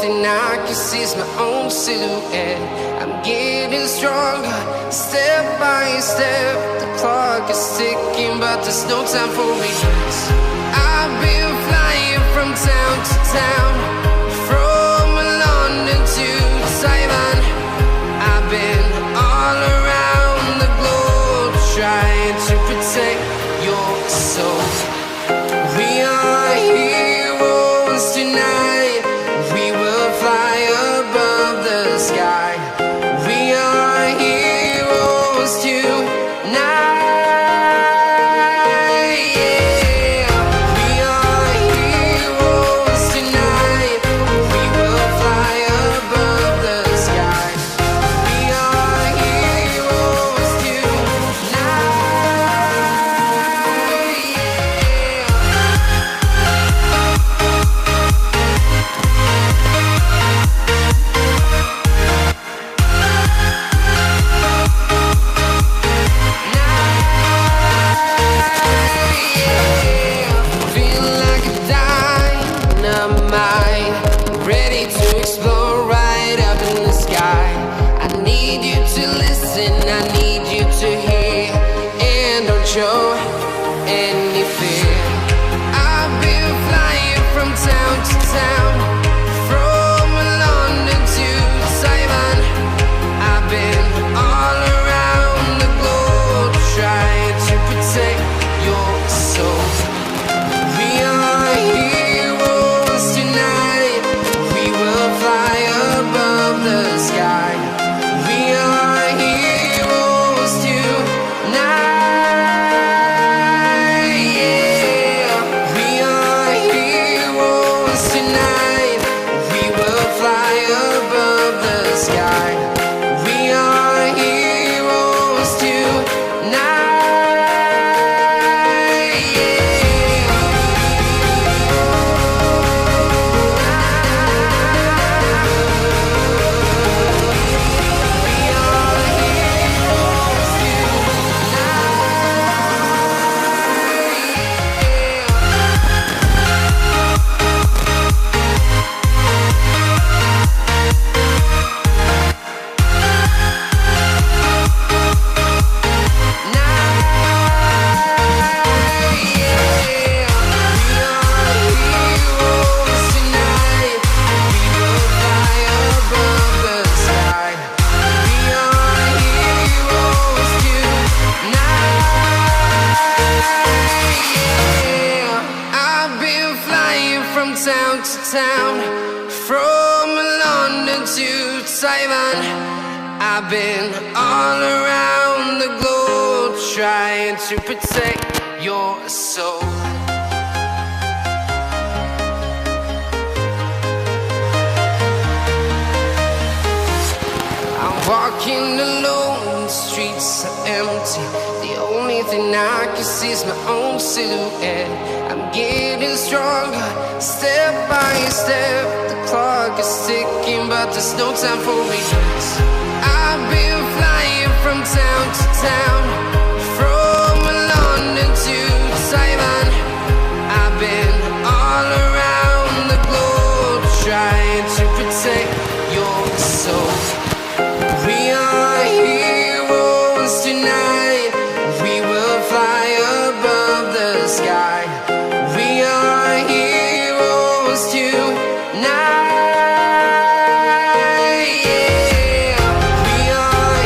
thing I can see is my own silhouette. I'm getting stronger, step by step. The clock is ticking, but there's no time for regrets. I've been flying from town to town, from London to Taiwan. I've been all around the globe, trying to protect your soul. We are heroes tonight. We will fly above the sky. We are heroes tonight. Yeah. We are heroes tonight. We will fly above the sky. We are heroes tonight. Feel like a dynamite, ready to explode right up in the sky. I need you to listen, I need you to hear, and don't show any fear. I've been flying from town to town, from London to Taiwan. I've been all around the globe, trying to protect your soul. We are heroes tonight. We will fly above the sky. We are heroes tonight. Yeah. We are heroes tonight. We will fly above the sky. We are heroes tonight. Town to town, from London to Taiwan. I've been all around the globe, trying to protect your soul. I'm walking alone, the streets are empty. The only thing I can see is my own silhouette. I'm getting stronger, step by step. The clock is ticking, but there's no time for regrets. I've been flying from town to town, from London to Taiwan. I've been all around the globe, trying to protect your soul. We are heroes tonight. We will fly above the sky. We are heroes tonight. Yeah. We are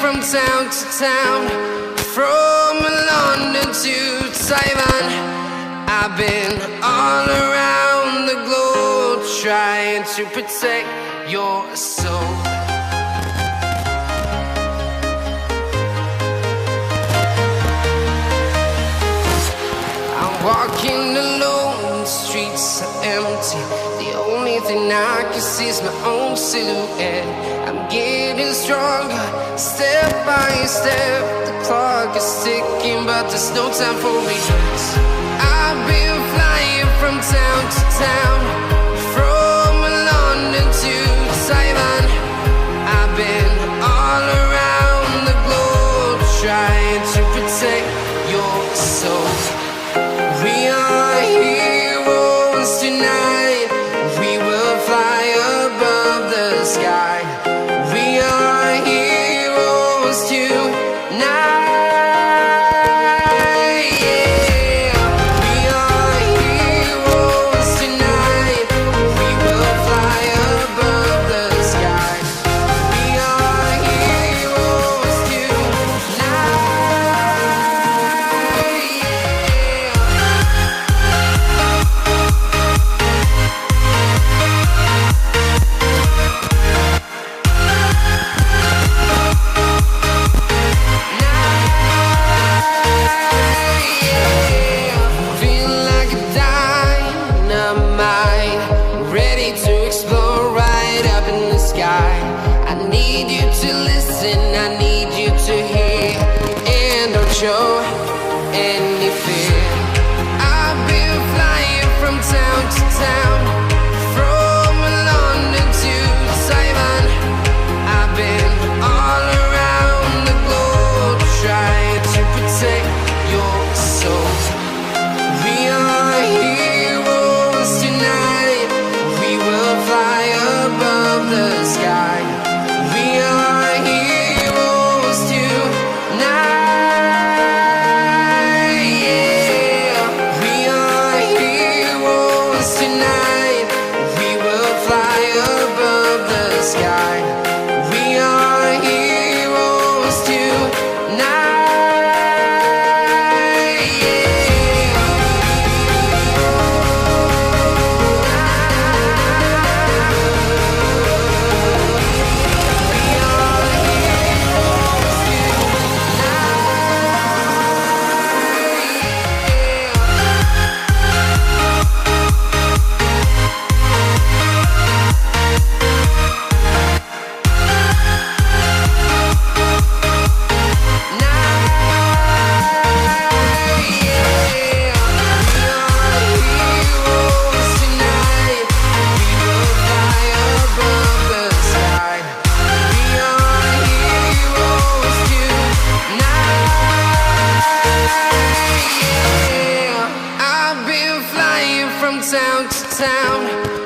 from town to town, from London to Taiwan. I've been all around the globe trying to protect your soul. I'm walking alone, the streets are empty. The only thing I can see is my own silhouette. I'm getting stronger, step by step. The clock is ticking, but there's no time for regrets. I've been flying from town to town, from London to Taiwan. I've been all around the globe trying to protect your soul. We are heroes tonight. We will fly above the sky. We are heroes tonight. Show any fear. I've been flying from town to town, from London to Taiwan. I've been all around the globe trying to protect your soul. We are heroes tonight. We will fly above the sky. We are heroes tonight. Town to town,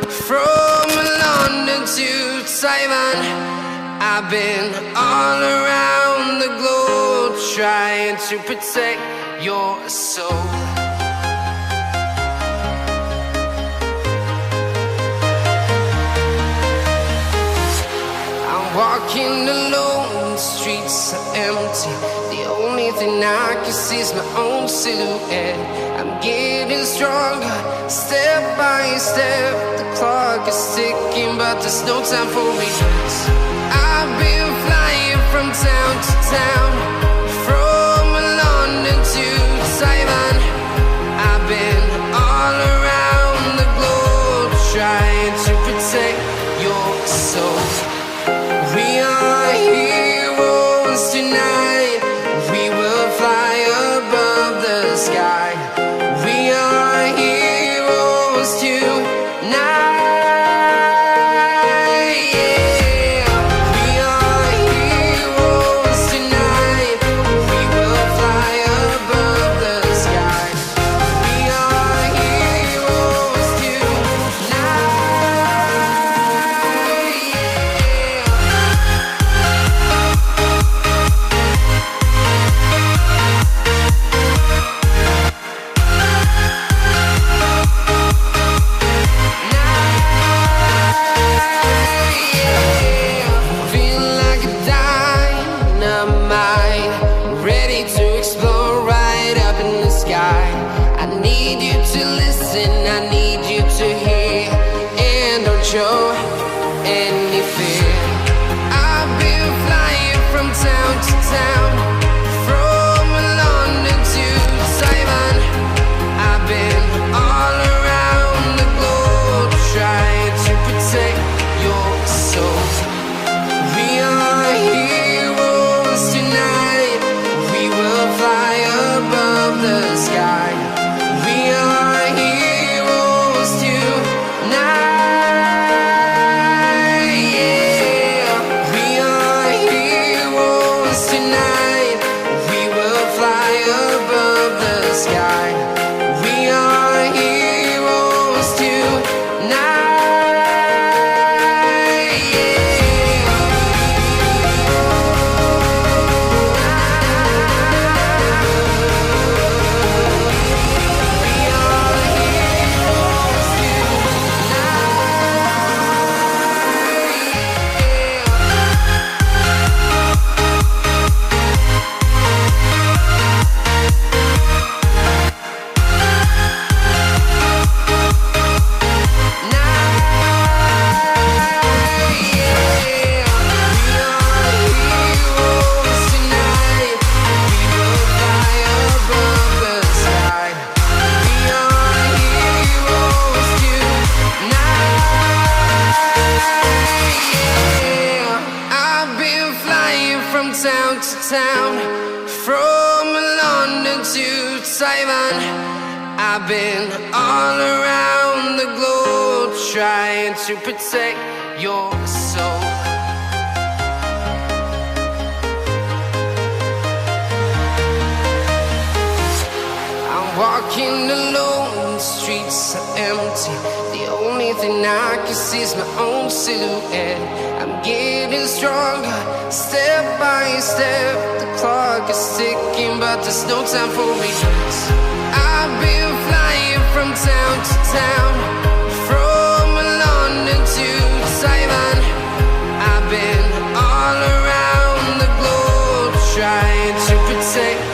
from London to Taiwan. I've been all around the globe trying to protect your soul. I'm walking alone, the streets are empty. The only thing I can see is my own silhouette. I'm getting stronger, step by step. The clock is ticking, but there's no time for regrets. I've been flying from town to town, from London to Taiwan. I've been all around the globe trying to protect your soul. We are heroes tonight. We will fly above the sky. We are heroes tonight. Yeah. We are heroes tonight. from town to town, from London to Taiwan. I've been all around the globe trying to protect your soul. I'm walking alone, the streets are empty. The only thing I can see is my own silhouette. I'm getting stronger, step by step. The clock is ticking, but there's no time for me. I've been flying from town to town, from London to Taiwan. I've been all around the globe trying to protect